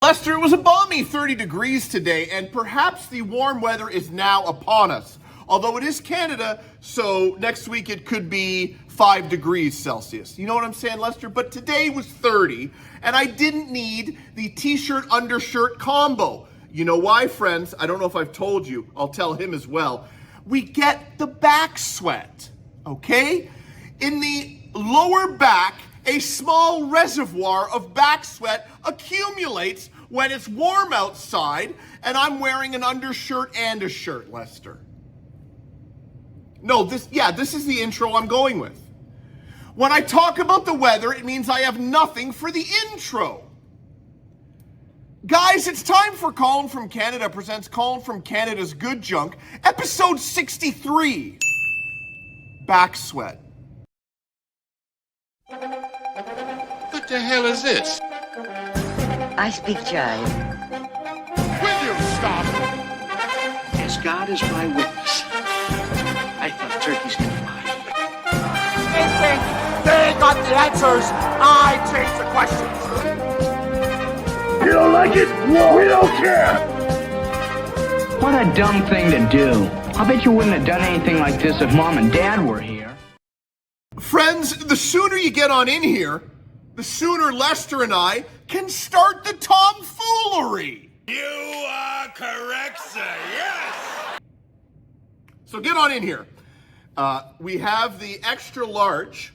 Lester, it was a balmy 30 degrees today, and perhaps the warm weather is now upon us. Although it is Canada, so next week it could be 5 degrees Celsius. You know what I'm saying, Lester? But today was 30, and I didn't need the t-shirt undershirt combo. You know why, friends? I don't know if I've told you. I'll tell him as well. We get the back sweat, okay? In the lower back, a small reservoir of back sweat accumulates when it's warm outside, and I'm wearing an undershirt and a shirt, Lester. No, this is the intro I'm going with. When I talk about the weather, it means I have nothing for the intro. Guys, it's time for Colin from Canada presents Colin from Canada's Good Junk, episode 63, Back Sweat. What the hell is this? I speak jive. Will you stop? As God is my witness, I thought turkeys could fly. They think they got the answers. I change the questions. You don't like it? We don't care. What a dumb thing to do. I bet you wouldn't have done anything like this if Mom and Dad were here. Friends, the sooner you get on in here, the sooner Lester and I can start the tomfoolery. You are correct, sir. Yes! So get on in here. We have the extra large.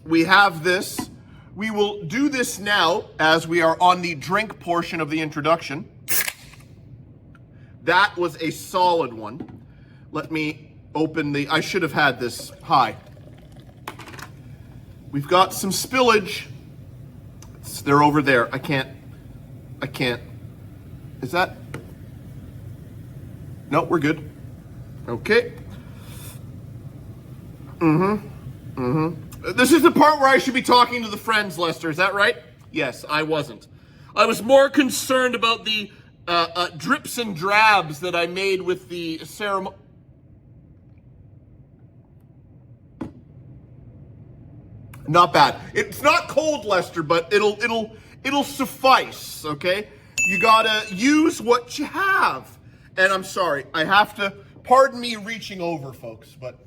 We have this. We will do this now as we are on the drink portion of the introduction. That was a solid one. Let me open the... I should have had this. Hi. We've got some spillage. They're over there. I can't. Is that? No, we're good. Okay. This is the part where I should be talking to the friends, Lester. Is that right? Yes, I wasn't. I was more concerned about the drips and drabs that I made with the ceremony. Not bad. It's not cold, Lester, but it'll suffice, okay? You gotta use what you have. And I'm sorry, I have to, pardon me reaching over, folks, but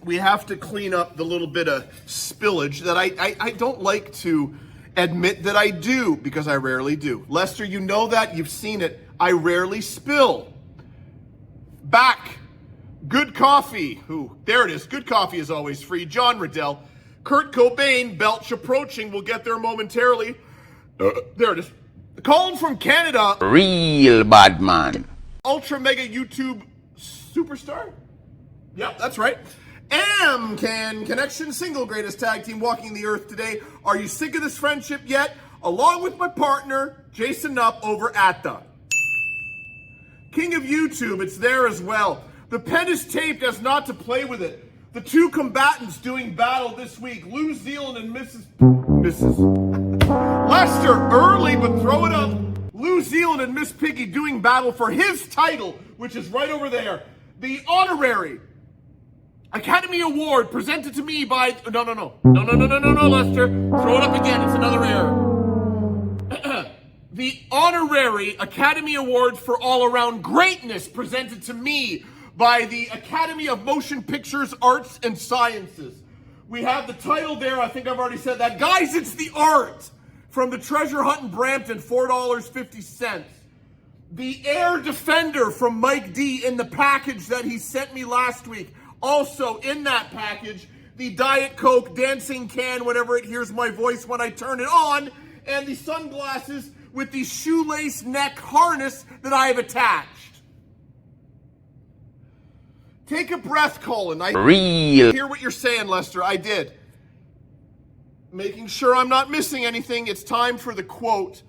we have to clean up the little bit of spillage that I don't like to admit that I do, because I rarely do. Lester, you know that, you've seen it. I rarely spill. Back. Good coffee. Ooh, there it is. Good coffee is always free. John Riddell. Kurt Cobain, belch approaching. We'll get there momentarily. There it is. Colin from Canada. Real bad man. Ultra mega YouTube superstar? Yep, that's right. Can Connection, single greatest tag team walking the earth today. Are you sick of this friendship yet? Along with my partner, Jason Nupp, over at the King of YouTube. It's there as well. The pen is taped as not to play with it. The two combatants doing battle this week, New Zealand and Mrs. Lester, early, but throw it up. New Zealand and Miss Piggy doing battle for his title, which is right over there. The honorary Academy Award presented to me by... No, Lester. Throw it up again. It's another error. The honorary Academy Award for all-around greatness presented to me by the Academy of Motion Pictures, Arts, and Sciences. We have the title there. I think I've already said that. Guys, it's the art from the Treasure Hunt in Brampton, $4.50. The Air Defender from Mike D in the package that he sent me last week. Also in that package, the Diet Coke dancing can whenever it hears my voice when I turn it on, and the sunglasses with the shoelace neck harness that I have attached. Take a breath, Colin. I hear what you're saying, Lester. I did. Making sure I'm not missing anything. It's time for the quote.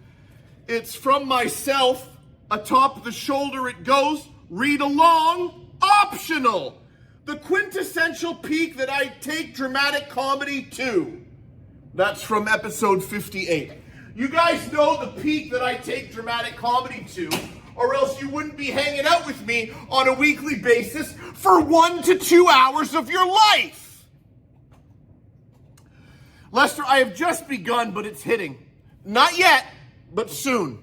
It's from myself. Atop the shoulder it goes. Read along. Optional. The quintessential peak that I take dramatic comedy to. That's from episode 58. You guys know the peak that I take dramatic comedy to, or else you wouldn't be hanging out with me on a weekly basis for 1 to 2 hours of your life. Lester, I have just begun, but it's hitting. Not yet. but soon.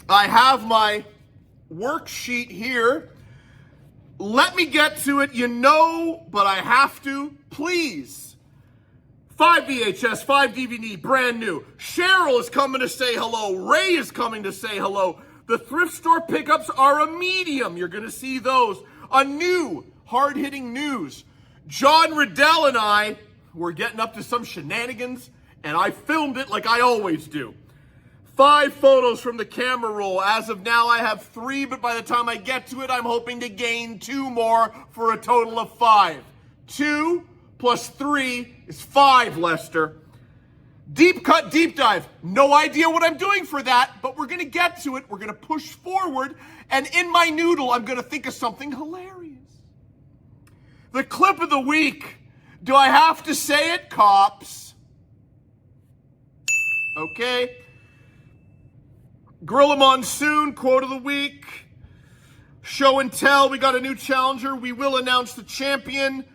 I have my worksheet here. Let me get to it. You know, but I have to. Please. 5 VHS, 5 DVD, brand new. Cheryl is coming to say hello. Ray is coming to say hello. The thrift store pickups are a medium. You're going to see those. A new hard-hitting news. John Riddell and I were getting up to some shenanigans, and I filmed it like I always do. 5 photos from the camera roll. As of now, I have 3, but by the time I get to it, I'm hoping to gain 2 more for a total of 5. 2 plus 3 is 5, Lester. Deep cut, deep dive. No idea what I'm doing for that, but we're going to get to it. We're going to push forward, and in my noodle, I'm going to think of something hilarious. The clip of the week. Do I have to say it, cops? Okay. Gorilla Monsoon, quote of the week. Show and tell, we got a new challenger. We will announce the champion.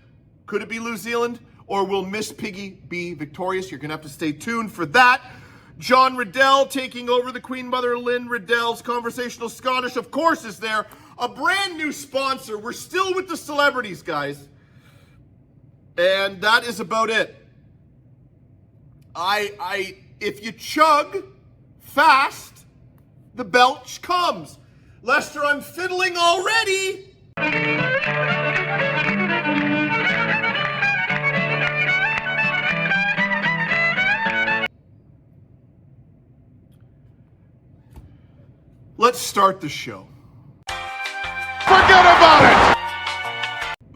Could it be New Zealand? Or will Miss Piggy be victorious? You're going to have to stay tuned for that. John Riddell taking over the Queen Mother Lynn Riddell's Conversational Scottish, of course, is there. A brand new sponsor. We're still with the celebrities, guys. And that is about it. If you chug fast, the belch comes. Lester, I'm fiddling already. Let's start the show. Forget about it!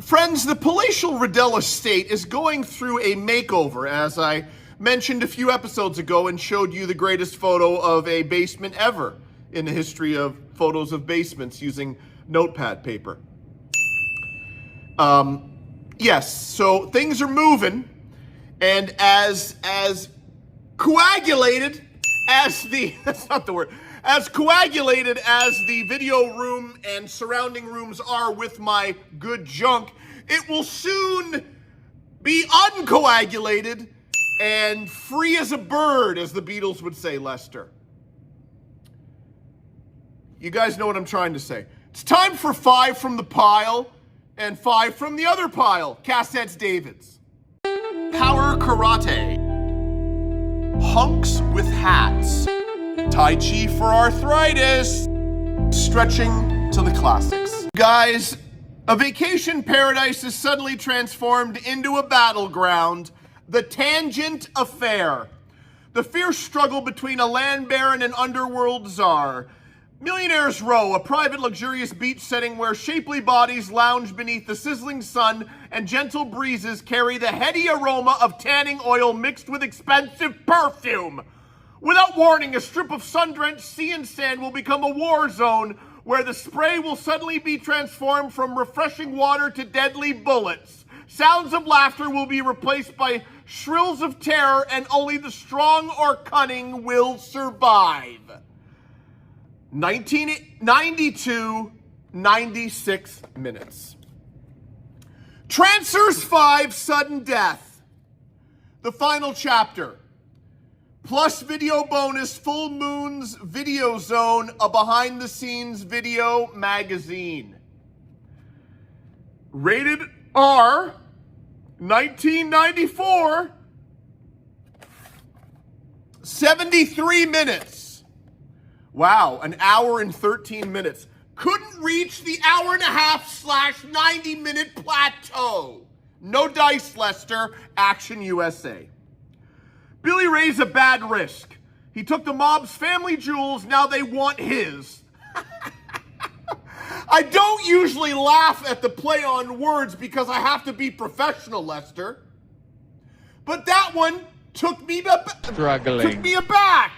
Friends, the palatial Riddell estate is going through a makeover, as I mentioned a few episodes ago and showed you the greatest photo of a basement ever in the history of photos of basements using notepad paper. Yes, so things are moving, and as coagulated as the, that's not the word, as coagulated as the video room and surrounding rooms are with my good junk, it will soon be uncoagulated and free as a bird, as the Beatles would say, Lester. You guys know what I'm trying to say. It's time for 5 from the pile and 5 from the other pile. Cassettes Davids. Power karate. Hunks with hats. Tai Chi for arthritis. Stretching to the classics. Guys, a vacation paradise is suddenly transformed into a battleground. The Tangent Affair. The fierce struggle between a land baron and underworld czar. Millionaire's Row, a private luxurious beach setting where shapely bodies lounge beneath the sizzling sun and gentle breezes carry the heady aroma of tanning oil mixed with expensive perfume. Without warning, a strip of sun-drenched sea and sand will become a war zone where the spray will suddenly be transformed from refreshing water to deadly bullets. Sounds of laughter will be replaced by shrills of terror, and only the strong or cunning will survive. 1992, 96 minutes. Trancers 5, Sudden Death. The final chapter. Plus video bonus, Full Moon's Video Zone, a behind-the-scenes video magazine. Rated R, 1994, 73 minutes. Wow, an hour and 13 minutes. Couldn't reach the hour and a half / 90-minute plateau. No dice, Lester. Action USA. Billy Ray's a bad risk. He took the mob's family jewels, now they want his. I don't usually laugh at the play on words because I have to be professional, Lester. But that one took me aback.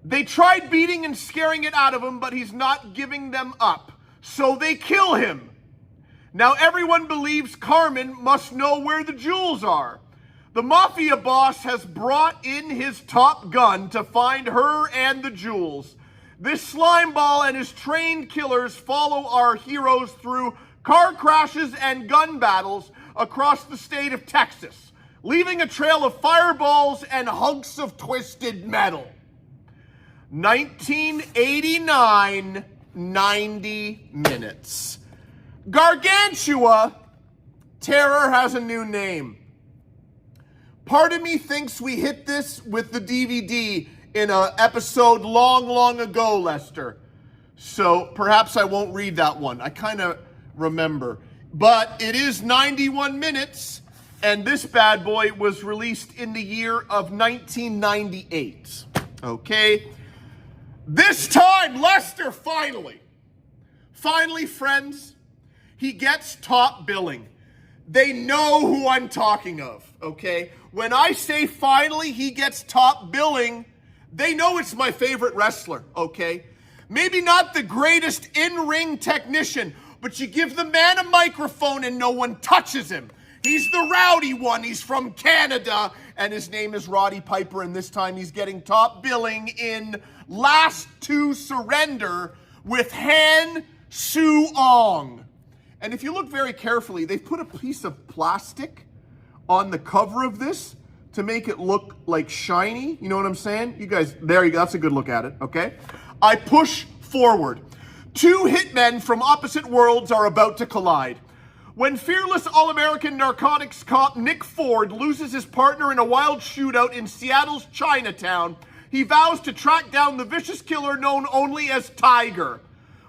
They tried beating and scaring it out of him, but he's not giving them up. So they kill him. Now everyone believes Carmen must know where the jewels are. The mafia boss has brought in his Top Gun to find her and the jewels. This slimeball and his trained killers follow our heroes through car crashes and gun battles across the state of Texas. leaving a trail of fireballs and hunks of twisted metal. 1989, 90 minutes. Gargantua, terror has a new name. Part of me thinks we hit this with the DVD in an episode long, long ago, Lester. So perhaps I won't read that one. I kind of remember. But it is 91 minutes, and this bad boy was released in the year of 1998. Okay? This time, Lester, finally, friends, he gets top billing. They know who I'm talking of, okay? When I say finally he gets top billing, they know it's my favorite wrestler, okay? Maybe not the greatest in-ring technician, but you give the man a microphone and no one touches him. He's the rowdy one. He's from Canada, and his name is Roddy Piper, and this time he's getting top billing in Last to Surrender with Han Suong. And if you look very carefully, they've put a piece of plastic on the cover of this to make it look like shiny. You know what I'm saying? You guys, there you go. That's a good look at it, okay? I push forward. Two hitmen from opposite worlds are about to collide. When fearless All-American narcotics cop Nick Ford loses his partner in a wild shootout in Seattle's Chinatown, he vows to track down the vicious killer known only as Tiger.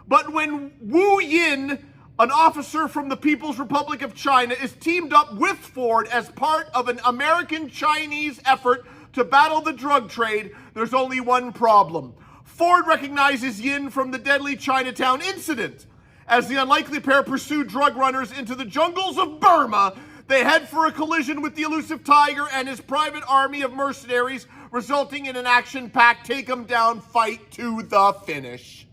But when Wu Yin, an officer from the People's Republic of China, is teamed up with Ford as part of an American-Chinese effort to battle the drug trade, there's only one problem. Ford recognizes Yin from the deadly Chinatown incident. As the unlikely pair pursue drug runners into the jungles of Burma, they head for a collision with the elusive Tiger and his private army of mercenaries, resulting in an action-packed take-em-down fight to the finish.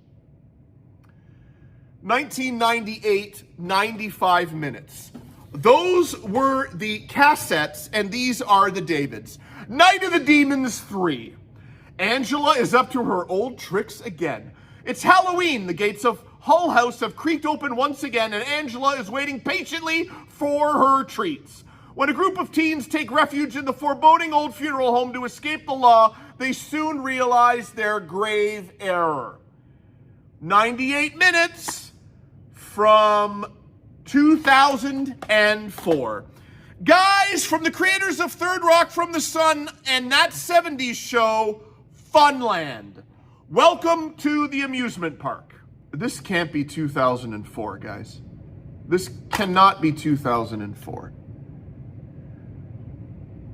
1998, 95 minutes. Those were the cassettes, and these are the Davids. Night of the Demons 3. Angela is up to her old tricks again. It's Halloween. The gates of Hull House have creaked open once again, and Angela is waiting patiently for her treats. When a group of teens take refuge in the foreboding old funeral home to escape the law, they soon realize their grave error. 98 minutes from 2004. Guys, from the creators of Third Rock from the Sun and That 70s Show, Funland. Welcome to the amusement park. This can't be 2004, guys. This cannot be 2004.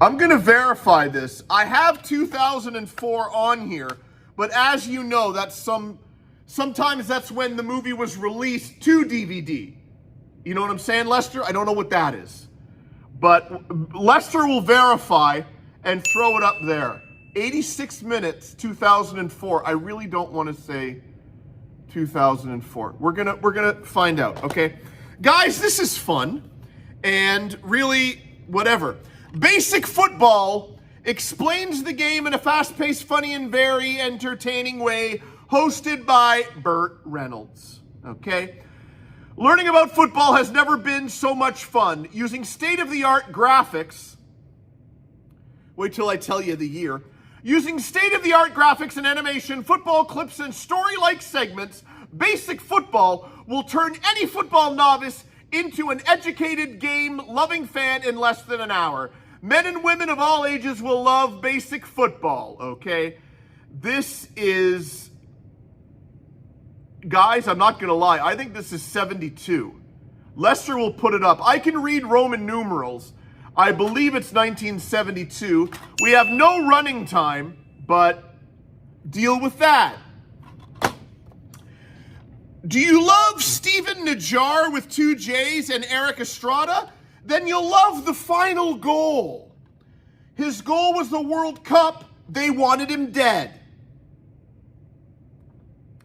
I'm going to verify this. I have 2004 on here, but as you know, sometimes that's when the movie was released to DVD. You know what I'm saying, Lester? I don't know what that is. But Lester will verify and throw it up there. 86 minutes, 2004. I really don't want to say 2004. We're gonna find out, okay? Guys, this is fun. And really, whatever. Basic Football explains the game in a fast-paced, funny, and very entertaining way, hosted by Burt Reynolds, okay? Learning about football has never been so much fun. Using state-of-the-art graphics, wait till I tell you the year. Using state-of-the-art graphics and animation, football clips, and story-like segments, Basic Football will turn any football novice into an educated, game-loving fan in less than an hour. Men and women of all ages will love Basic Football, okay? This is... Guys, I'm not going to lie. I think this is 72. Lester will put it up. I can read Roman numerals. I believe it's 1972. We have no running time, but deal with that. Do you love Steven Najjar with 2 J's and Eric Estrada? Then you'll love the final goal. His goal was the World Cup. They wanted him dead.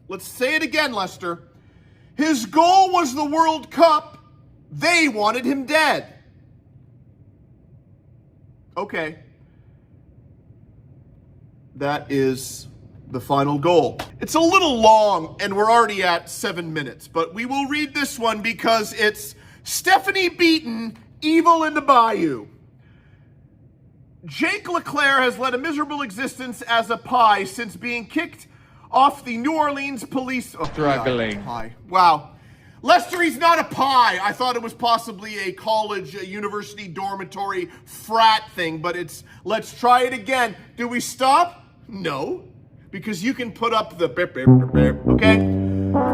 Let's say it again, Lester. His goal was the World Cup. They wanted him dead. Okay. That is the final goal. It's a little long, and we're already at 7 minutes, but we will read this one because it's Stephanie Beaton, Evil in the Bayou. Jake LeClaire has led a miserable existence as a pie since being kicked off the New Orleans police... Oh, Struggling. pie. Wow. Lester, he's not a pie. I thought it was possibly a college, a university dormitory frat thing, but it's... Let's try it again. Do we stop? No. Because you can put up the... Beep, beep, beep, beep, okay?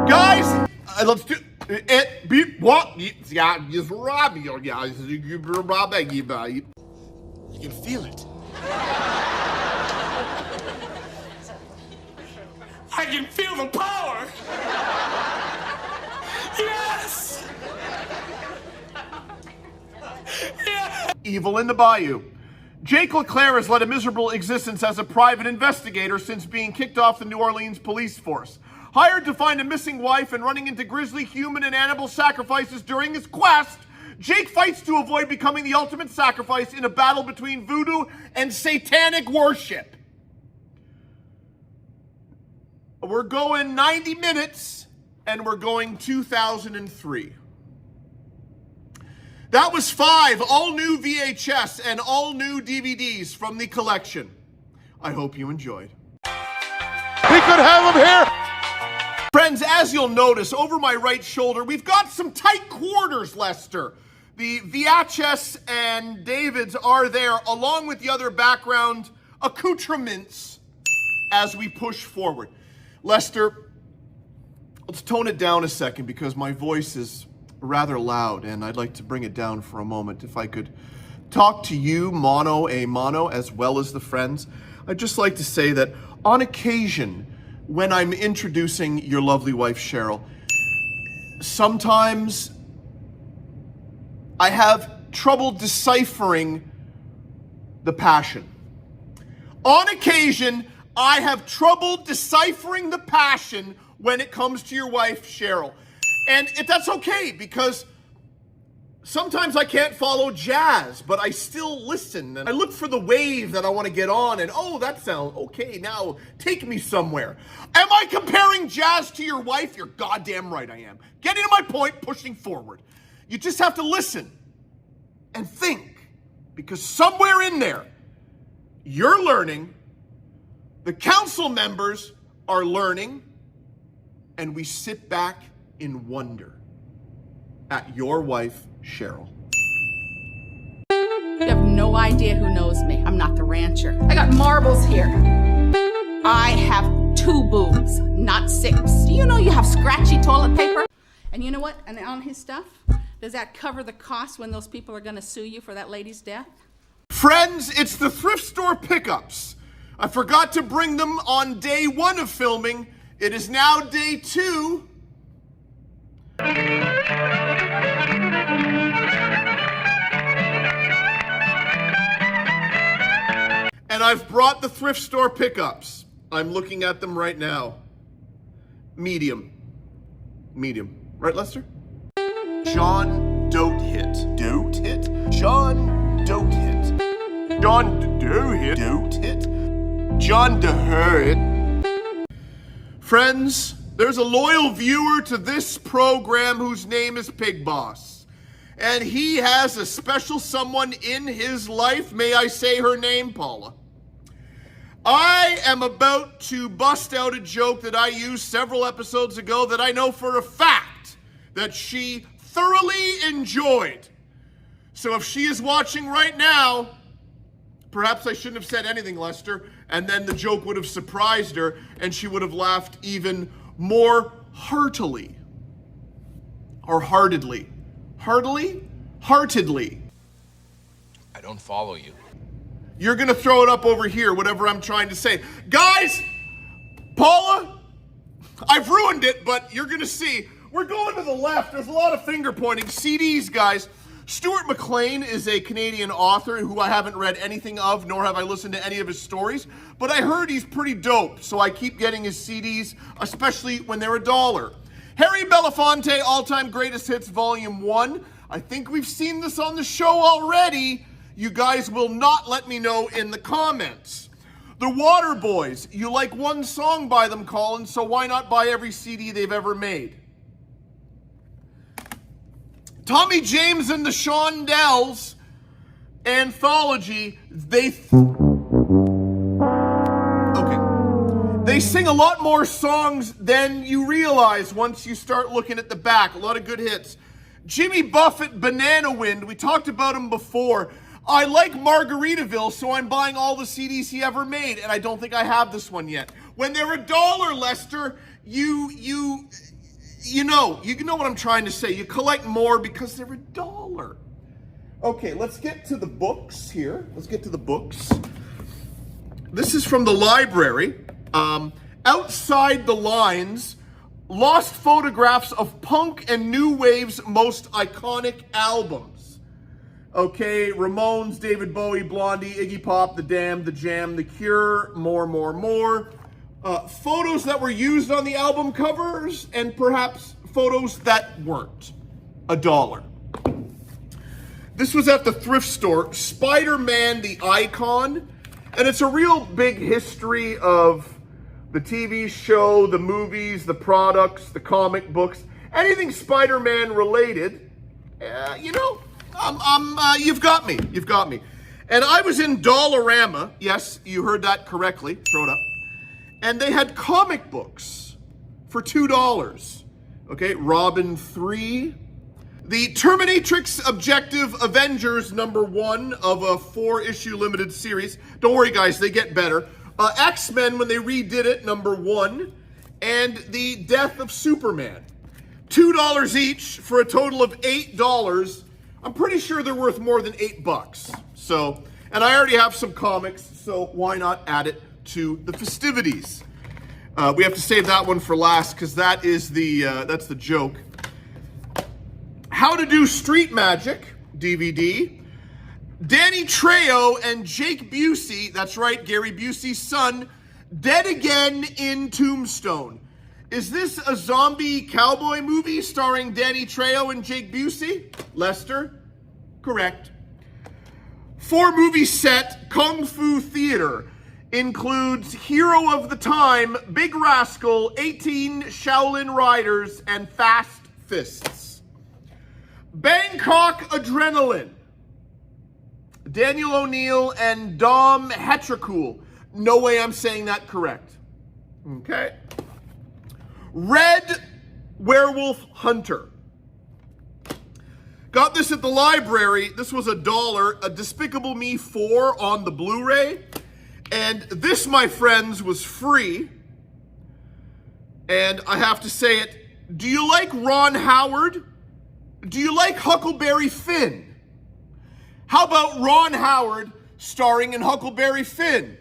Guys, let's do... It beep what? Yeah, just rob you guys. You rob you. You can feel it. I can feel the power. Yes. Yeah. Evil in the bayou. Jake LeClaire has led a miserable existence as a private investigator since being kicked off the New Orleans police force. Hired to find a missing wife and running into grisly human and animal sacrifices during his quest, Jake fights to avoid becoming the ultimate sacrifice in a battle between voodoo and satanic worship. We're going 90 minutes, and we're going 2003. That was 5 all-new VHS and all-new DVDs from the collection. I hope you enjoyed. We could have him here. Friends, as you'll notice, over my right shoulder, we've got some tight quarters, Lester. The VHS and Davids are there, along with the other background accoutrements as we push forward. Lester, let's tone it down a second because my voice is rather loud and I'd like to bring it down for a moment. If I could talk to you mano a mano as well as the friends, I'd just like to say that on occasion, when I'm introducing your lovely wife, Cheryl, sometimes I have trouble deciphering the passion. On occasion, I have trouble deciphering the passion when it comes to your wife, Cheryl. And that's okay, because sometimes I can't follow jazz, but I still listen. And I look for the wave that I want to get on, and oh, that sounds okay, now take me somewhere. Am I comparing jazz to your wife? You're goddamn right I am. Getting to my point, pushing forward. You just have to listen and think, because somewhere in there, you're learning, the council members are learning, and we sit back in wonder at your wife, Cheryl. You have no idea who knows me. I'm not the rancher. I got marbles here. I have 2 boobs, not 6. Do you know you have scratchy toilet paper? And you know what? And on his stuff, does that cover the cost when those people are going to sue you for that lady's death? Friends, it's the thrift store pickups. I forgot to bring them on day 1 of filming. It is now day 2. And I've brought the thrift store pickups. I'm looking at them right now. Medium. Medium. Right, Lester? John Dote Hit. Dote Hit? John Dote Hit. John Dote Hit. Dote Hit. John DeHurt. Friends, there's a loyal viewer to this program whose name is Pig Boss. And he has a special someone in his life. May I say her name, Paula? I am about to bust out a joke that I used several episodes ago that I know for a fact that she thoroughly enjoyed. So if she is watching right now, perhaps I shouldn't have said anything, Lester, and then the joke would have surprised her and she would have laughed even more heartily. Or heartedly. Heartily? Heartedly. I don't follow you. You're going to throw it up over here, whatever I'm trying to say. Guys, Paula, I've ruined it, but you're going to see. We're going to the left. There's a lot of finger pointing. CDs, guys. Stuart MacLeod is a Canadian author who I haven't read anything of, nor have I listened to any of his stories, but I heard he's pretty dope, so I keep getting his CDs, especially when they're $1. Harry Belafonte, All-Time Greatest Hits, Volume 1. I think we've seen this on the show already. You guys will not let me know in the comments. The Waterboys. You like one song by them, Colin, so why not buy every CD they've ever made? Tommy James and the Shondells. anthology, they sing a lot more songs than you realize once you start looking at the back. A lot of good hits. Jimmy Buffett, Banana Wind, we talked about him before. I like Margaritaville, so I'm buying all the CDs he ever made, and I don't think I have this one yet. When they're $1, Lester, you know what I'm trying to say. You collect more because they're $1. Okay, let's get to the books here. Let's get to the books. This is from the library. Outside the Lines, lost photographs of punk and new wave's most iconic albums. Okay, Ramones, David Bowie, Blondie, Iggy Pop, The Damned, The Jam, The Cure, more. Photos that were used on the album covers, and perhaps photos that weren't. $1. This was at the thrift store, Spider-Man the Icon, and it's a real big history of the TV show, the movies, the products, the comic books, anything Spider-Man related. You've got me. And I was in Dollarama. Yes, you heard that correctly. Throw it up. And they had comic books for $2. Okay, Robin 3. The Terminatrix Objective Avengers #1 of a 4-issue limited series. Don't worry, guys, they get better. X-Men, when they redid it, #1. And The Death of Superman. $2 each for a total of $8. I'm pretty sure they're worth more than $8. So, and I already have some comics, so why not add it to the festivities? We have to save that one for last because that is that's the joke. How to Do Street Magic DVD. Danny Trejo and Jake Busey, that's right, Gary Busey's son, dead again in Tombstone. Is this a zombie cowboy movie starring Danny Trejo and Jake Busey? Lester? Correct. 4-movie set Kung Fu Theater includes Hero of the Time, Big Rascal, 18 Shaolin Riders, and Fast Fists. Bangkok Adrenaline. Daniel O'Neill and Dom Hetracool. No way I'm saying that correct. Okay. Red Werewolf Hunter. Got this at the library. This was $1. A Despicable Me 4 on the Blu-ray. And this, my friends, was free. And I have to say it. Do you like Ron Howard? Do you like Huckleberry Finn? How about Ron Howard starring in Huckleberry Finn?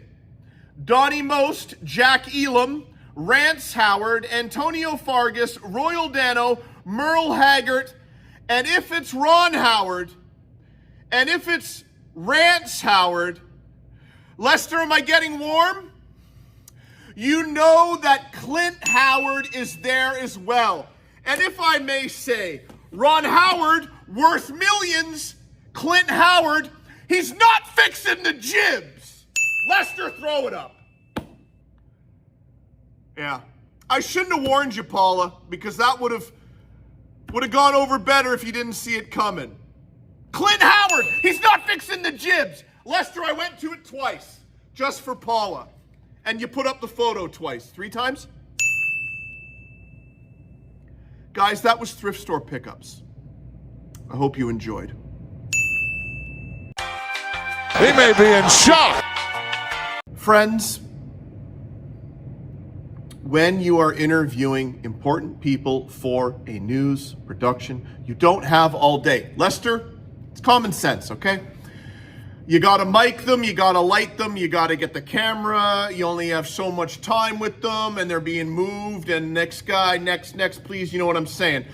Donnie Most, Jack Elam, Rance Howard, Antonio Fargas, Royal Dano, Merle Haggart, and if it's Ron Howard, and if it's Rance Howard, Lester, am I getting warm? You know that Clint Howard is there as well. And if I may say, Ron Howard, worth millions. Clint Howard, he's not fixing the jibs. Lester, throw it up. Yeah. I shouldn't have warned you, Paula, because that would have gone over better if you didn't see it coming. Clint Howard, he's not fixing the jibs. Lester, I went to it twice, just for Paula. And you put up the photo twice. 3 times? Guys, that was thrift store pickups. I hope you enjoyed. He may be in shock. Friends, when you are interviewing important people for a news production, you don't have all day. Lester, it's common sense, okay? You gotta mic them, you gotta light them, you gotta get the camera, you only have so much time with them, and they're being moved, and next guy, next, please, you know what I'm saying.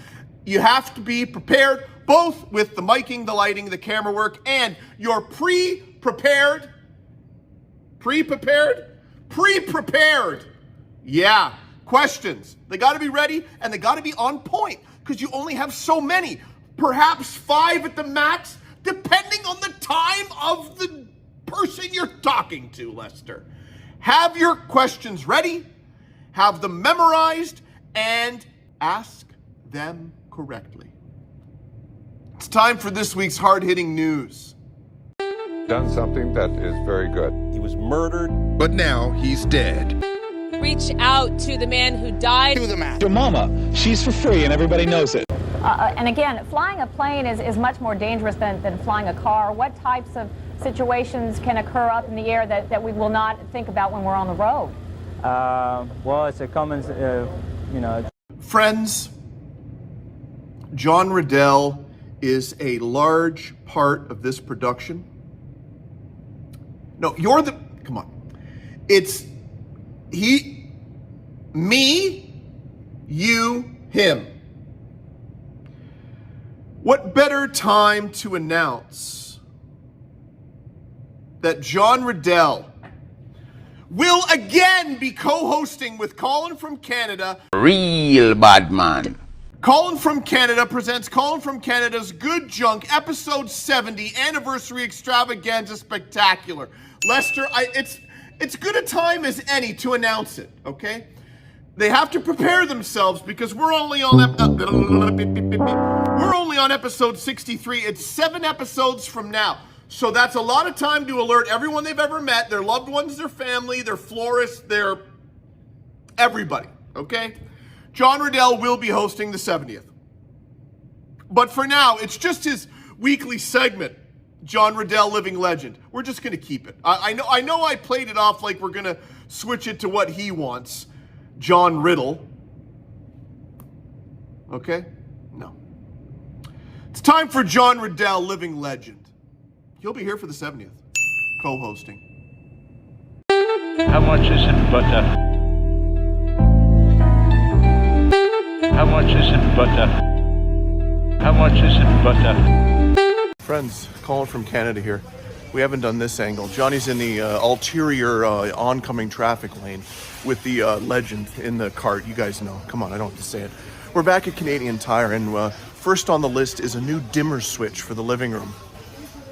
You have to be prepared, both with the miking, the lighting, the camera work, and you're pre-prepared. Yeah, questions. They gotta be ready, and they gotta be on point, because you only have so many. Perhaps 5 at the max, depending on the time of the person you're talking to, Lester. Have your questions ready, have them memorized, and ask them correctly. It's time for this week's hard-hitting news. done something that is very good. He was murdered. But now he's dead. Reach out to the man who died. Do the math. Your mama, she's for free and everybody knows it. And again, flying a plane is much more dangerous than flying a car. What types of situations can occur up in the air that we will not think about when we're on the road? Well, it's a common, Friends, John Riddell is a large part of this production. No, come on. It's me, you, him. What better time to announce that John Riddell will again be co-hosting with Colin from Canada. Real bad man. Colin from Canada presents Colin from Canada's Good Junk Episode 70 Anniversary Extravaganza Spectacular. Lester, it's good a time as any to announce it, okay? They have to prepare themselves because we're only on episode 63. It's 7 episodes from now. So that's a lot of time to alert everyone they've ever met, their loved ones, their family, their florists, their everybody, okay? John Riddell will be hosting the 70th. But for now, it's just his weekly segment, John Riddell Living Legend. We're just going to keep it. I know I played it off like we're going to switch it to what he wants, John Riddle. Okay? No. It's time for John Riddell Living Legend. He'll be here for the 70th, co-hosting. How much is in butter? How much is in butter? How much is in butter? Friends, Colin from Canada here. We haven't done this angle. Johnny's in the ulterior oncoming traffic lane with the legend in the cart. You guys know. Come on, I don't have to say it. We're back at Canadian Tire, and first on the list is a new dimmer switch for the living room.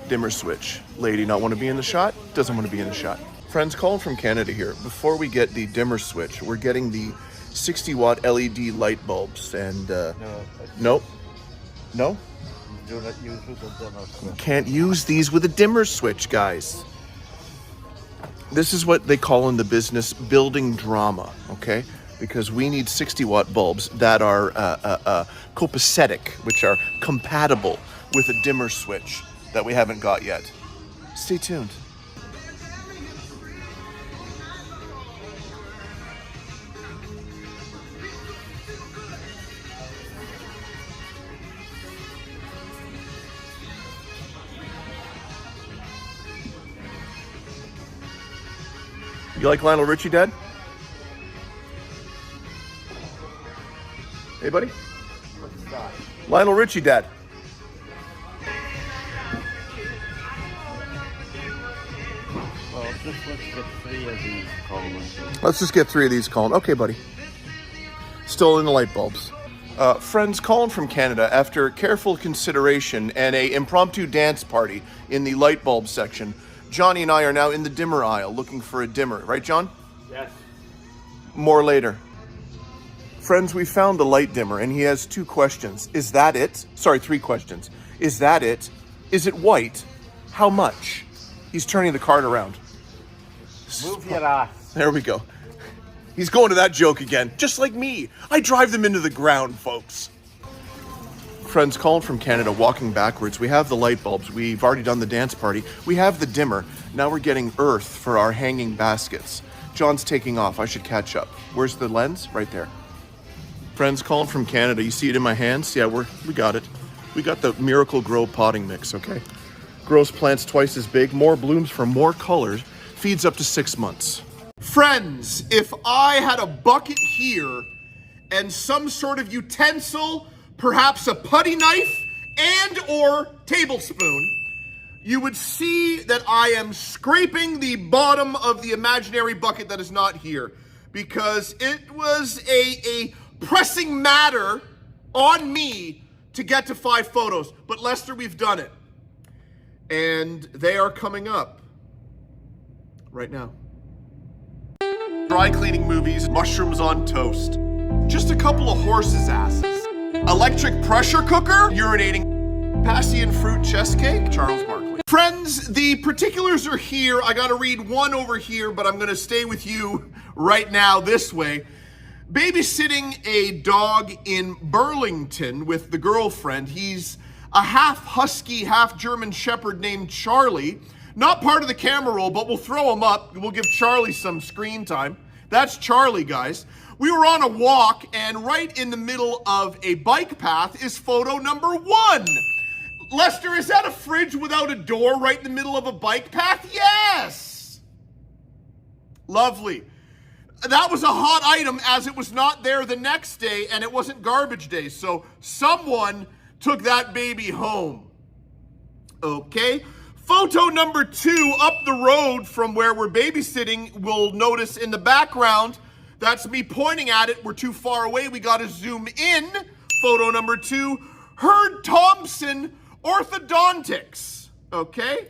Dimmer switch. Lady not want to be in the shot? Doesn't want to be in the shot. Friends, Colin from Canada here. Before we get the dimmer switch, we're getting the 60-watt LED light bulbs. And, nope. No? Do not use with a dimmer switch. Can't use these with a dimmer switch, guys. This is what they call in the business building drama, okay? Because we need 60-watt bulbs that are copacetic, which are compatible with a dimmer switch that we haven't got yet. Stay tuned. You like Lionel Richie, Dad? Hey, buddy? Lionel Richie, Dad. Let's just get 3 of these, Colin. Okay, buddy. Still in the light bulbs. Friends, Colin from Canada, after careful consideration and a impromptu dance party in the light bulb section, Johnny and I are now in the dimmer aisle looking for a dimmer. Right, John? Yes. More later. Friends, we found the light dimmer, and he has 2 questions. Is that it? Sorry, 3 questions. Is that it? Is it white? How much? He's turning the cart around. Move your ass. There we go. He's going to that joke again, just like me. I drive them into the ground, folks. Friends, Colin from Canada, walking backwards. We have the light bulbs. We've already done the dance party. We have the dimmer. Now we're getting earth for our hanging baskets. John's taking off. I should catch up. Where's the lens? Right there. Friends, Colin from Canada. You see it in my hands? Yeah, we got it. We got the Miracle Grow potting mix, okay? Grows plants twice as big, more blooms for more colors, feeds up to 6 months. Friends, if I had a bucket here and some sort of utensil, perhaps a putty knife and or tablespoon, you would see that I am scraping the bottom of the imaginary bucket that is not here, because it was a pressing matter on me to get to 5 photos. But Lester, we've done it. And they are coming up right now. Dry cleaning movies, mushrooms on toast. Just a couple of horses' asses. Electric pressure cooker, urinating. Passion fruit chest cake, Charles Barkley. Friends, the particulars are here. I got to read one over here, but I'm going to stay with you right now this way. Babysitting a dog in Burlington with the girlfriend. He's a half husky, half German shepherd named Charlie. Not part of the camera roll, but we'll throw him up. We'll give Charlie some screen time. That's Charlie, guys. We were on a walk, and right in the middle of a bike path is photo number 1. Lester, is that a fridge without a door right in the middle of a bike path? Yes! Lovely. That was a hot item, as it was not there the next day, and it wasn't garbage day, so someone took that baby home. Okay. Photo number 2, up the road from where we're babysitting, we'll notice in the background, that's me pointing at it. We're too far away. We got to zoom in. Photo number 2, Herd Thompson Orthodontics. Okay?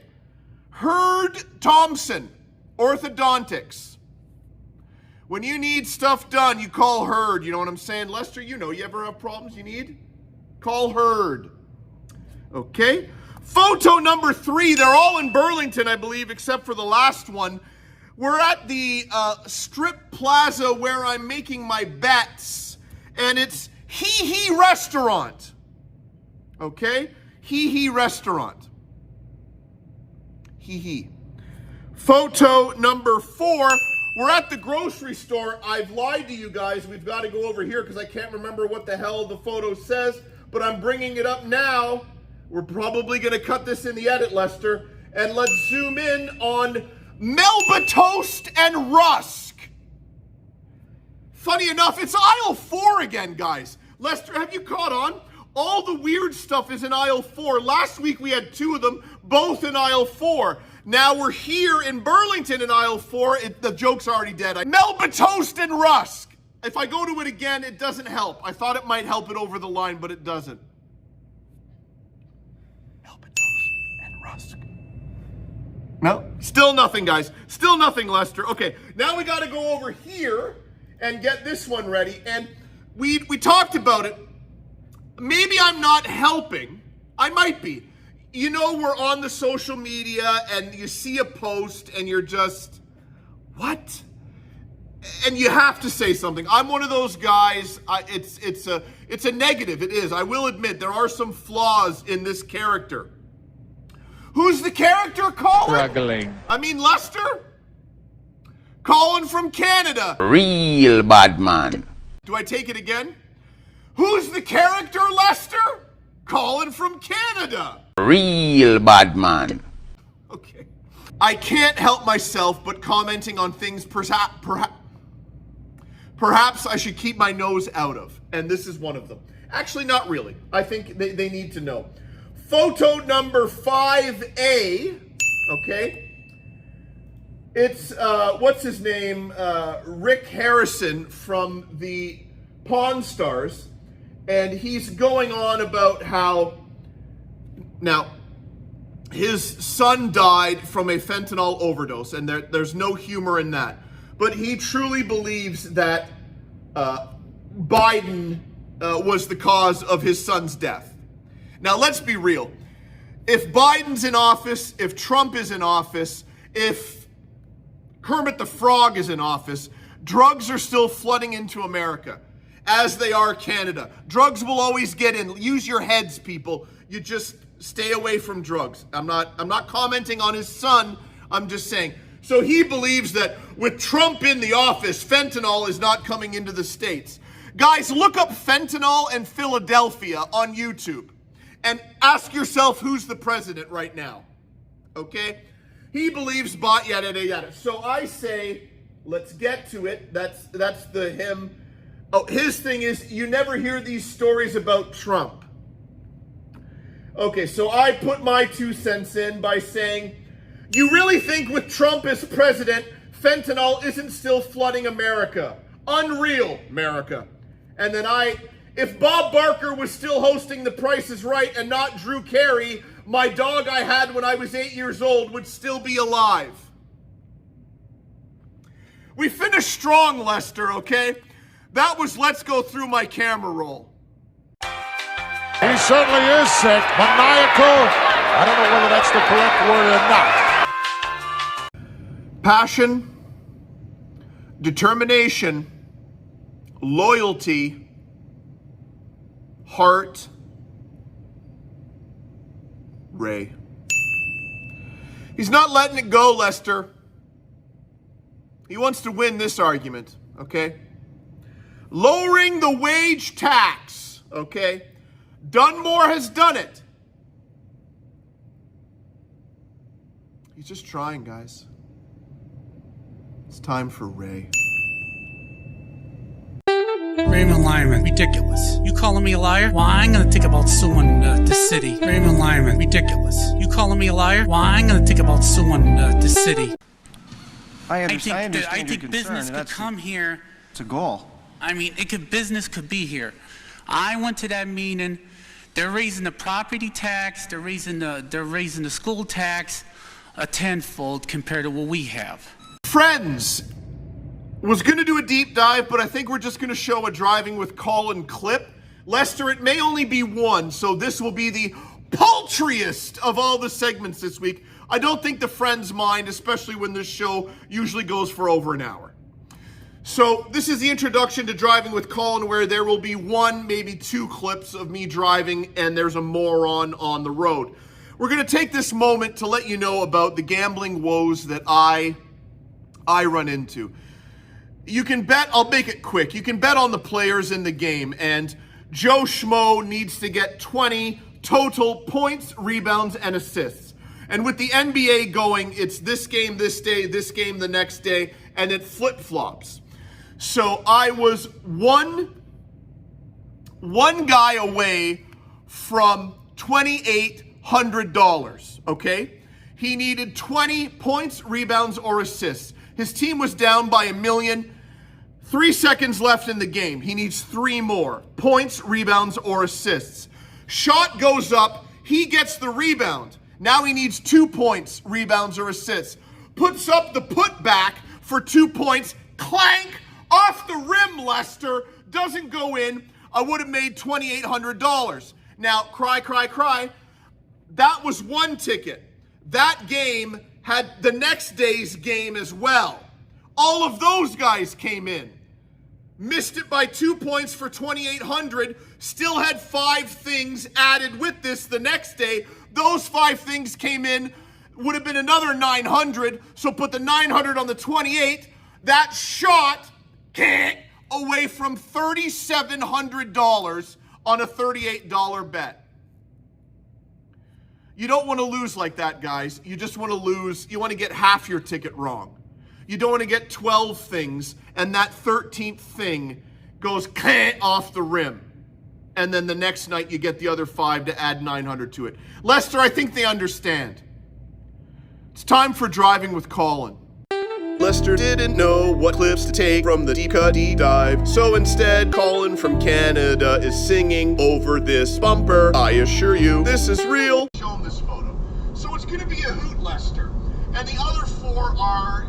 Herd Thompson Orthodontics. When you need stuff done, you call Herd. You know what I'm saying? Lester, you know, you ever have problems you need? Call Herd. Okay? Photo number 3, they're all in Burlington, I believe, except for the last one. We're at the strip plaza where I'm making my bets, and it's Hee Hee Restaurant. Okay? Hee Hee Restaurant. Hee Hee. Photo number 4, we're at the grocery store. I've lied to you guys. We've got to go over here because I can't remember what the hell the photo says, but I'm bringing it up now. We're probably going to cut this in the edit, Lester. And let's zoom in on Melba Toast and Rusk. Funny enough, it's aisle 4 again, guys. Lester, have you caught on? All the weird stuff is in aisle 4. Last week we had 2 of them, both in aisle 4. Now we're here in Burlington in aisle 4. The joke's already dead. Melba Toast and Rusk. If I go to it again, it doesn't help. I thought it might help it over the line, but it doesn't. No, still nothing, guys. Still nothing, Lester. Okay, now we got to go over here and get this one ready. And we talked about it. Maybe I'm not helping. I might be. You know, we're on the social media and you see a post and you're just, what? And you have to say something. I'm one of those guys. It's a negative. It is. I will admit there are some flaws in this character. Who's the character, Colin? Struggling. I mean, Lester? Colin from Canada. Real bad man. Do I take it again? Who's the character, Lester? Colin from Canada. Real bad man. Okay. I can't help myself but commenting on things perhaps I should keep my nose out of. And this is one of them. Actually, not really. I think they need to know. Photo number 5A, okay? It's, what's his name? Rick Harrison from the Pawn Stars. And he's going on about how, now, his son died from a fentanyl overdose, and there's no humor in that. But he truly believes that Biden was the cause of his son's death. Now, let's be real. If Biden's in office, if Trump is in office, if Kermit the Frog is in office, drugs are still flooding into America, as they are Canada. Drugs will always get in. Use your heads, people. You just stay away from drugs. I'm not commenting on his son. I'm just saying. So he believes that with Trump in the office, fentanyl is not coming into the States. Guys, look up fentanyl and Philadelphia on YouTube. And ask yourself who's the president right now, okay? He believes yada, yada, yada. So I say, let's get to it. That's the him. Oh, his thing is, you never hear these stories about Trump. Okay, so I put my 2 cents in by saying, you really think with Trump as president, fentanyl isn't still flooding America? Unreal, America. And then if Bob Barker was still hosting The Price is Right and not Drew Carey, my dog I had when I was 8 years old would still be alive. We finished strong, Lester, okay? That was let's go through my camera roll. He certainly is sick. Maniacal I don't know whether that's the correct word or not. Passion, determination, loyalty, heart, Ray. He's not letting it go, Lester. He wants to win this argument, okay? Lowering the wage tax, okay? Dunmore has done it. He's just trying, guys. It's time for Ray. Raymond Lyman, ridiculous. You calling me a liar? Well, I ain't gonna think about suing the city. Raymond Lyman, ridiculous. You calling me a liar? Well, I ain't gonna think about suing the city. I understand I think your business concern. could come here. It's a goal. I mean, business could be here. I went to that meeting. They're raising the property tax. They're raising the school tax a tenfold compared to what we have. Friends, was going to do a deep dive, but I think we're just going to show a Driving with Colin clip. Lester, it may only be one, so this will be the paltriest of all the segments this week. I don't think the friends mind, especially when this show usually goes for over an hour. So this is the introduction to Driving with Colin, where there will be one, maybe two clips of me driving, and there's a moron on the road. We're going to take this moment to let you know about the gambling woes that I run into. You can bet, I'll make it quick, you can bet on the players in the game, and Joe Schmo needs to get 20 total points, rebounds, and assists. And with the NBA going, it's this game this day, this game the next day, and it flip-flops. So I was one guy away from $2,800, okay? He needed 20 points, rebounds, or assists. His team was down by $1 million. 3 seconds left in the game. He needs 3 more. Points, rebounds, or assists. Shot goes up. He gets the rebound. Now he needs 2 points, rebounds, or assists. Puts up the putback for 2 points. Clank! Off the rim, Lester. Doesn't go in. I would have made $2,800. Now, cry. That was one ticket. That game had the next day's game as well. All of those guys came in. Missed it by 2 points for $2,800. Still had 5 things added with this the next day. Those 5 things came in. Would have been another $900. So put the $900 on the 28. That shot away from $3,700 on a $38 bet. You don't want to lose like that, guys. You just want to lose. You want to get half your ticket wrong. You don't want to get 12 things, and that 13th thing goes off the rim. And then the next night you get the other 5 to add $900 to it. Lester, I think they understand. It's time for Driving with Colin. Lester didn't know what clips to take from the deep cut deep dive, so instead Colin from Canada is singing over this bumper. I assure you, this is real. Show him this photo. So it's going to be a hoot, Lester. And the other 4 are,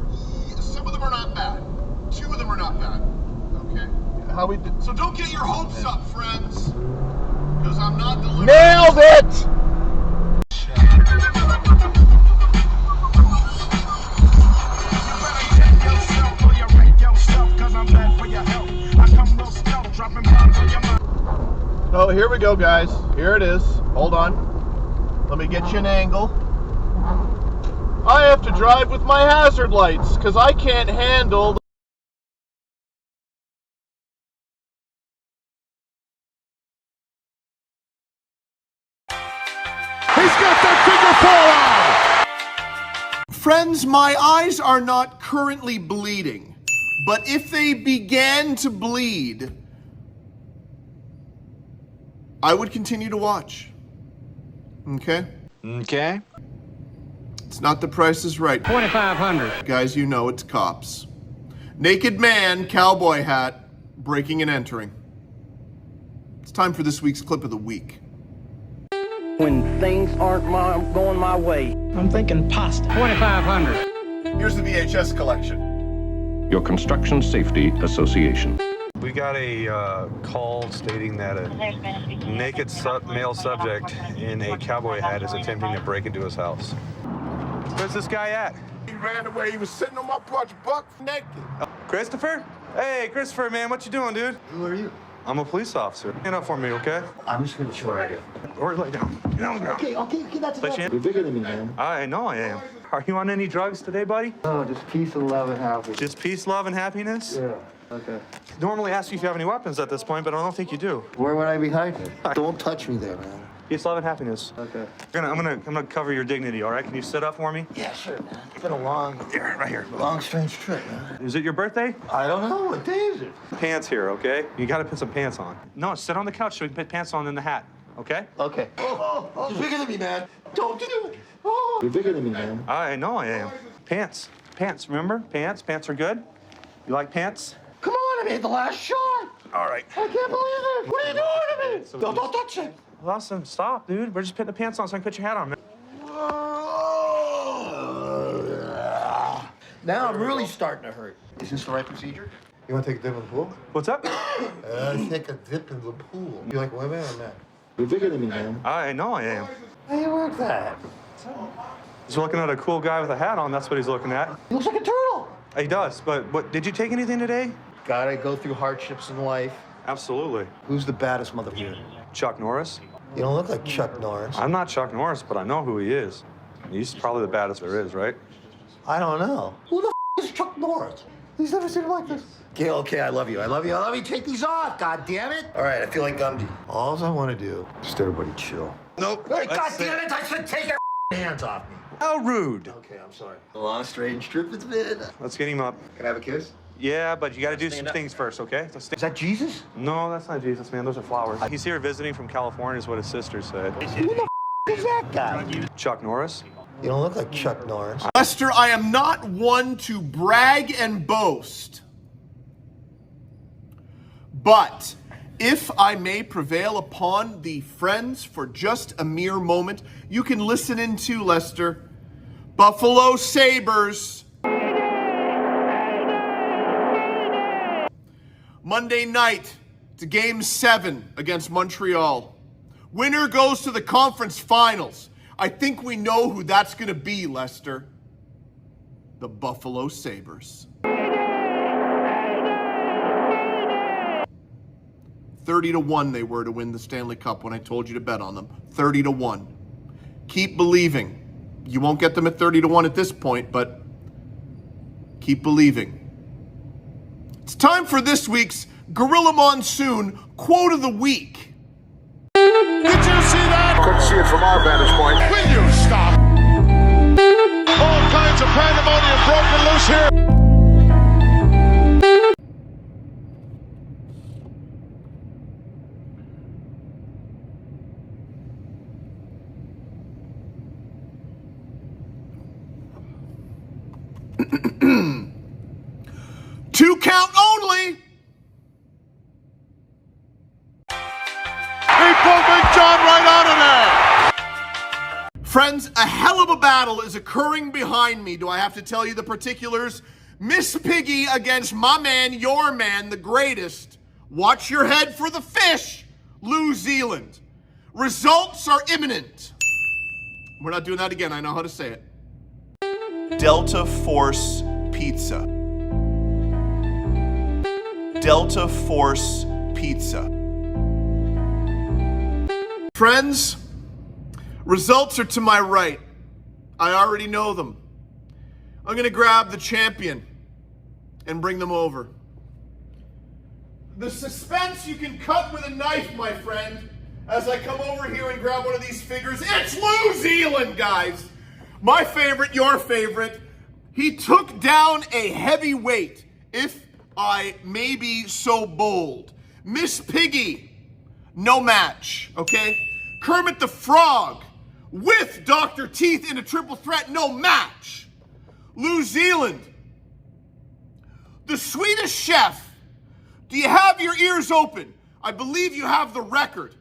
some of them are not bad. 2 of them are not bad. Okay. So don't get your hopes up, friends, because I'm not delivering. Nailed it! Oh, here we go, guys. Here it is. Hold on. Let me get you an angle. I have to drive with my hazard lights because I can't handle He's got that finger four on! Friends, my eyes are not currently bleeding, but if they began to bleed, I would continue to watch. Okay? Okay. It's not The Price is Right. $2,500. Guys, you know it's cops. Naked man, cowboy hat, breaking and entering. It's time for this week's clip of the week. When things aren't going my way, I'm thinking pasta. $2,500. Here's the VHS collection. Your Construction Safety Association. We got a call stating that a naked male subject in a cowboy hat is attempting to break into his house. Where's this guy at? He ran away. He was sitting on my porch, buck naked. Christopher? Hey, Christopher, man, what you doing, dude? Who are you? I'm a police officer. Stand up for me, okay? I'm just gonna show you. Or lay down. Get on the ground. Okay, that's Place enough. you You're bigger than me, man. I know I am. Are you on any drugs today, buddy? Oh, just peace and love and happiness. Just peace, love, and happiness? Yeah. Okay. Normally ask you if you have any weapons at this point, but I don't think you do. Where would I be hiding? Don't touch me there, man. Peace, love, and happiness. Okay. I'm gonna cover your dignity, all right? Can you sit up for me? Yeah, sure, man. It's been a long, Right here. long, strange trip, man. Is it your birthday? I don't know. What day is it? Pants here, okay? You gotta put some pants on. No, sit on the couch so we can put pants on in the hat, okay? Okay. Oh, you're bigger than me, man. Don't do it. Oh. You're bigger than me, man. I know I am. Pants, remember? Pants are good. You like pants? Come on, I made the last shot. All right. I can't believe it. What are you doing to me? Don't touch it. Lawson, stop, dude. We're just putting the pants on so I can put your hat on, man. Now I'm really starting to hurt. Is this the right procedure? You want to take a dip in the pool? What's up? Take a dip in the pool. You like women or not? You're bigger than me, man. I know I am. How do you work that? He's looking at a cool guy with a hat on. That's what he's looking at. He looks like a turtle. He does, but what? Did you take anything today? Gotta go through hardships in life. Absolutely. Who's the baddest mother here? Chuck Norris. You don't look like Chuck Norris. I'm not Chuck Norris, but I know who he is. He's probably the baddest there is, right? I don't know. Who the is Chuck Norris? He's never seen him like this. Okay, I love you. I love you. Take these off, God damn it. All right, I feel like Gumby. All I want to do is everybody chill. Nope. Hey, God damn it, I said take your hands off me. How rude. Okay, I'm sorry. A long, strange trip it's been. Let's get him up. Can I have a kiss? Yeah, but you got to do some things first, okay? Is that Jesus? No, that's not Jesus, man. Those are flowers. He's here visiting from California, is what his sister said. Who the is that guy? Chuck Norris. You don't look like Chuck Norris. Lester, I am not one to brag and boast, but if I may prevail upon the friends for just a mere moment, you can listen into, Lester, Buffalo Sabres. Monday night, it's Game 7 against Montreal. Winner goes to the conference finals. I think we know who that's going to be, Lester. The Buffalo Sabres. 30-1 they were to win the Stanley Cup when I told you to bet on them. 30-1. Keep believing. You won't get them at 30-1 at this point, but keep believing. It's time for this week's Gorilla Monsoon Quote of the Week. Did you see that? Couldn't see it from our vantage point. Will you stop? All kinds of pandemonium broken loose here. Two count only. He pulled Big John right out of there. Friends, a hell of a battle is occurring behind me. Do I have to tell you the particulars? Miss Piggy against my man, your man, the greatest. Watch your head for the fish, New Zealand. Results are imminent. We're not doing that again. I know how to say it. Delta Force Pizza. Delta Force Pizza. Friends, results are to my right. I already know them. I'm going to grab the champion and bring them over. The suspense you can cut with a knife, my friend, as I come over here and grab one of these figures. It's New Zealand, guys. My favorite, your favorite. He took down a heavyweight, if I may be so bold. Miss Piggy, no match, okay? Kermit the Frog with Dr. Teeth in a triple threat, no match. New Zealand, the Swedish Chef. Do you have your ears open? I believe you have the record.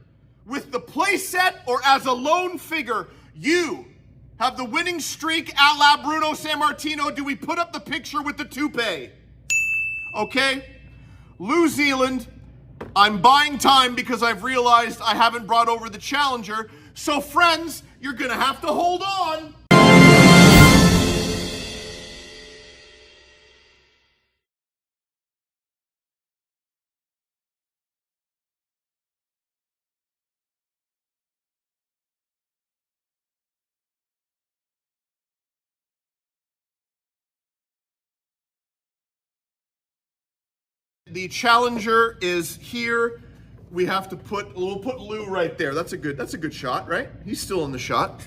With the play set or as a lone figure, you have the winning streak a la Bruno Sammartino. Do we put up the picture with the toupee? Okay? New Zealand, I'm buying time because I've realized I haven't brought over the challenger. So friends, you're gonna have to hold on. The challenger is here. We have to we'll put Lou right there. That's a good shot, right? He's still in the shot,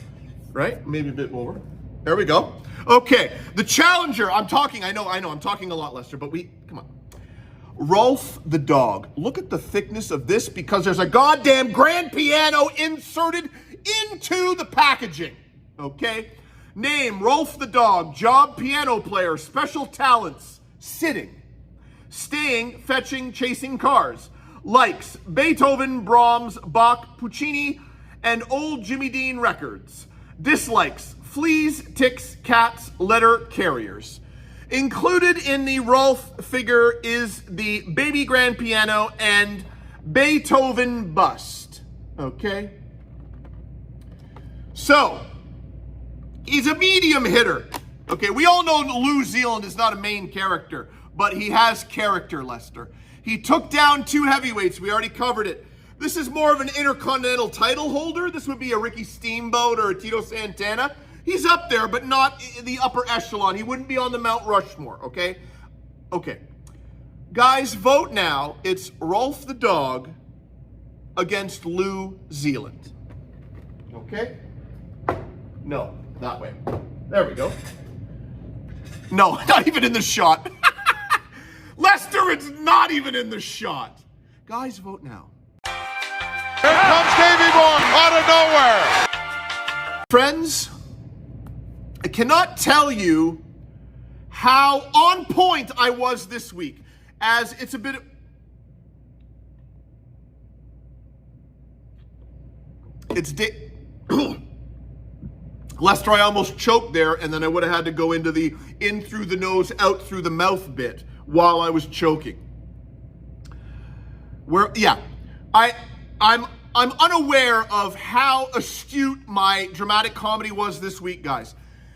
right? Maybe a bit more. There we go. Okay, the challenger, I know, I'm talking a lot, Lester, but come on. Rolf the dog. Look at the thickness of this because there's a goddamn grand piano inserted into the packaging, okay? Name, Rolf the dog. Job, piano player. Special talents, sitting. Staying, fetching, chasing cars. Likes, Beethoven, Brahms, Bach, Puccini, and old Jimmy Dean records. Dislikes, fleas, ticks, cats, letter carriers. Included in the Rolf figure is the baby grand piano and Beethoven bust. Okay? So, he's a medium hitter. Okay, we all know New Zealand is not a main character, but he has character, Lester. He took down 2 heavyweights. We already covered it. This is more of an intercontinental title holder. This would be a Ricky Steamboat or a Tito Santana. He's up there, but not in the upper echelon. He wouldn't be on the Mount Rushmore, okay? Okay. Guys, vote now. It's Rolf the dog against New Zealand. Okay? No, that way. There we go. No, not even in the shot. Lester, it's not even in the shot. Guys, vote now. Here comes Davey Boy out of nowhere. Friends, I cannot tell you how on point I was this week, as it's a bit of... Lester, I almost choked there, and then I would have had to go into the in through the nose, out through the mouth bit while I was choking. I'm unaware of how astute my dramatic comedy was this week, guys.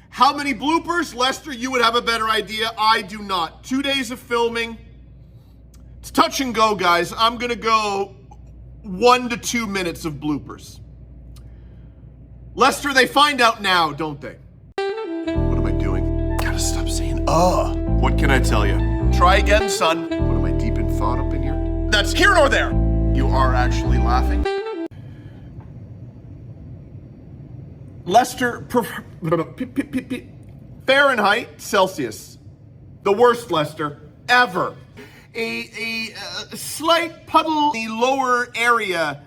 How many bloopers? Lester, you would have a better idea. I do not. 2 days of filming. It's touch and go, guys. I'm going to go 1 to 2 minutes of bloopers. Lester, they find out now, don't they? What am I doing? Gotta stop saying, What can I tell you? Try again, son. What am I deep in thought up in here? That's here nor there. You are actually laughing. Lester, Fahrenheit, Celsius. The worst, Lester, ever. A slight puddle in the lower area,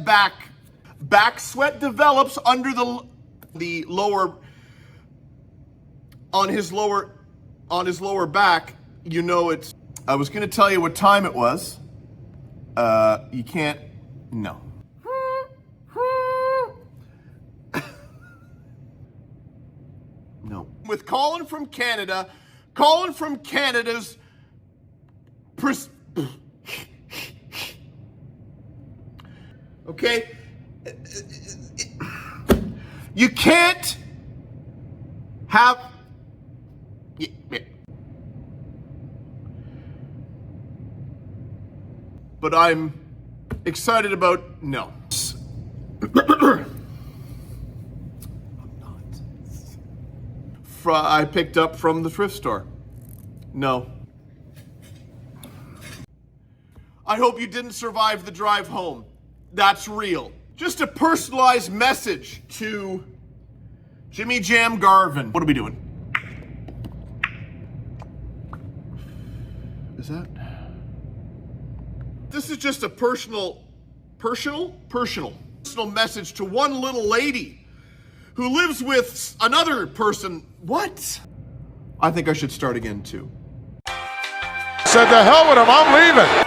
back sweat develops under the lower, on his lower back. You know it's, I was going to tell you what time it was. You can't, no. No. With Colin from Canada, Colin from Canada's okay? You can't have... But I'm excited about... No. I picked up from the thrift store. No. I hope you didn't survive the drive home. That's real. Just a personalized message to Jimmy Jam Garvin. What are we doing? Is that? This is just a personal message to one little lady who lives with another person. What? I think I should start again too. Said the hell with him, I'm leaving.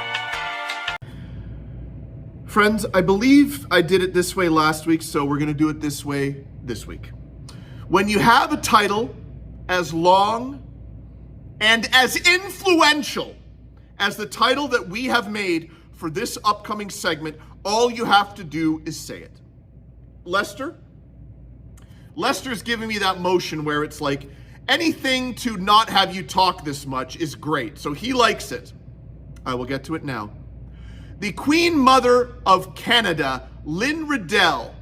Friends, I believe I did it this way last week, so we're gonna do it this way this week. When you have a title as long and as influential as the title that we have made for this upcoming segment, all you have to do is say it. Lester's giving me that motion where it's like, anything to not have you talk this much is great. So he likes it. I will get to it now. The Queen Mother of Canada, Lynn Riddell,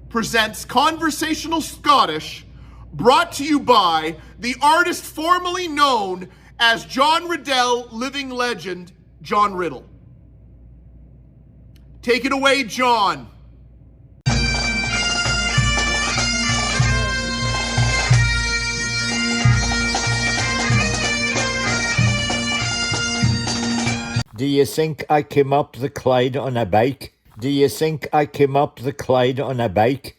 presents Conversational Scottish, brought to you by the artist formerly known as John Riddell, living legend, John Riddle. Take it away, John. Do you think I came up the Clyde on a bike? Do you think I came up the Clyde on a bike?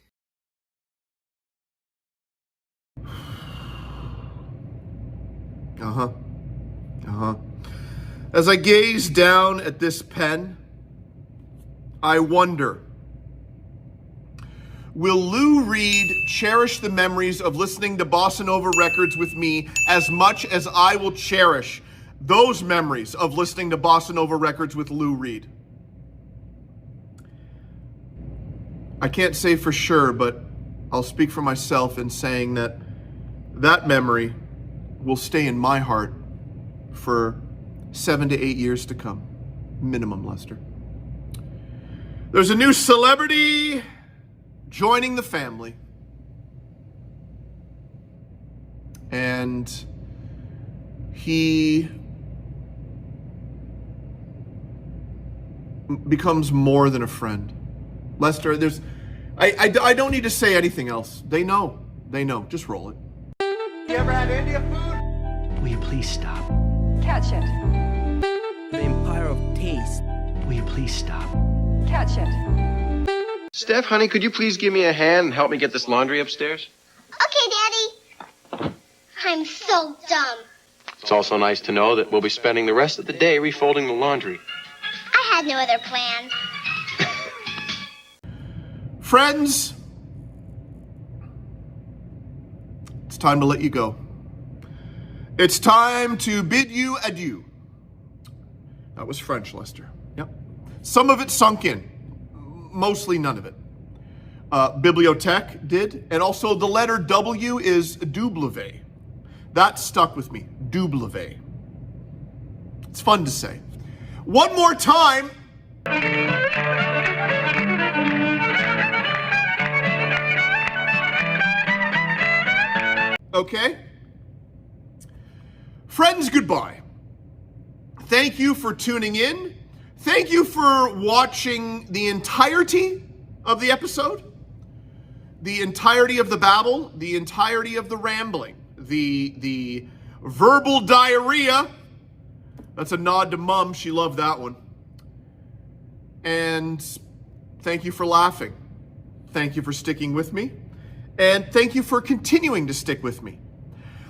As I gaze down at this pen, I wonder, will Lou Reed cherish the memories of listening to Bossa Nova records with me as much as I will cherish those memories of listening to Bossa Nova records with Lou Reed? I can't say for sure, but I'll speak for myself in saying that that memory will stay in my heart for 7 to 8 years to come. Minimum, Lester. There's a new celebrity joining the family. And he becomes more than a friend. Lester, I don't need to say anything else. They know. Just roll it. You ever had India food? Will you please stop? Catch it. The Empire of Taste. Will you please stop? Catch it. Steph, honey, could you please give me a hand and help me get this laundry upstairs? Okay, Daddy. I'm so dumb. It's also nice to know that we'll be spending the rest of the day refolding the laundry. I had no other plan. Friends, it's time to let you go. It's time to bid you adieu. That was French, Lester. Yep. Some of it sunk in. Mostly none of it. Bibliothèque did. And also the letter W is W. That stuck with me. W. It's fun to say. One more time. Okay? Friends, goodbye. Thank you for tuning in. Thank you for watching the entirety of the episode, the entirety of the babble, the entirety of the rambling, the verbal diarrhea. That's a nod to Mum. She loved that one. And thank you for laughing. Thank you for sticking with me. And thank you for continuing to stick with me.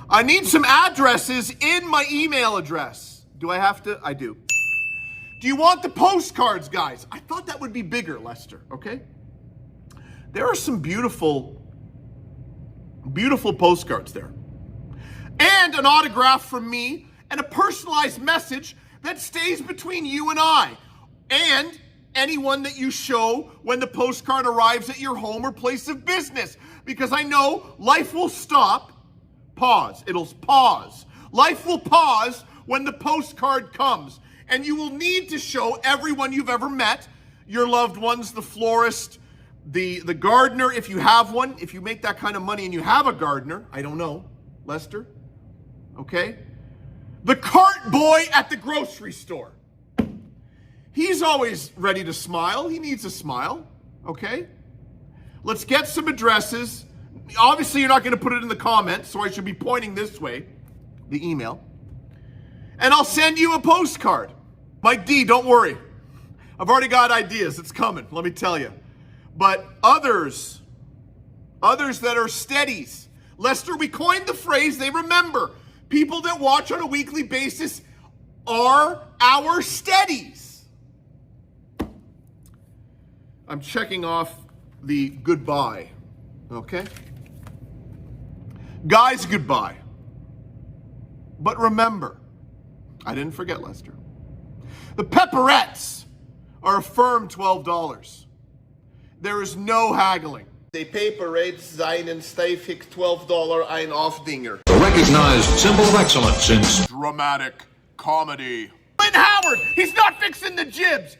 I need some addresses in my email address. Do I have to? I do. Do you want the postcards, guys? I thought that would be bigger, Lester, okay? There are some beautiful, beautiful postcards there. And an autograph from me and a personalized message that stays between you and I. And anyone that you show when the postcard arrives at your home or place of business. Because I know life will stop. Pause. It'll pause. Life will pause when the postcard comes. And you will need to show everyone you've ever met, your loved ones, the florist, the gardener, if you have one, if you make that kind of money and you have a gardener, I don't know, Lester, okay? The cart boy at the grocery store. He's always ready to smile. He needs a smile, okay? Let's get some addresses. Obviously, you're not going to put it in the comments, so I should be pointing this way, the email. And I'll send you a postcard. Mike D, don't worry. I've already got ideas. It's coming, let me tell you. But others that are steadies. Lester, we coined the phrase, they remember. People that watch on a weekly basis are our steadies. I'm checking off the goodbye, okay? Guys, goodbye. But remember, I didn't forget, Lester. The pepperettes are a firm $12. There is no haggling. The pepperettes seinen steifig $12 ein Aufdinger. A recognized symbol of excellence in dramatic comedy. Lynn Howard, he's not fixing the jibs.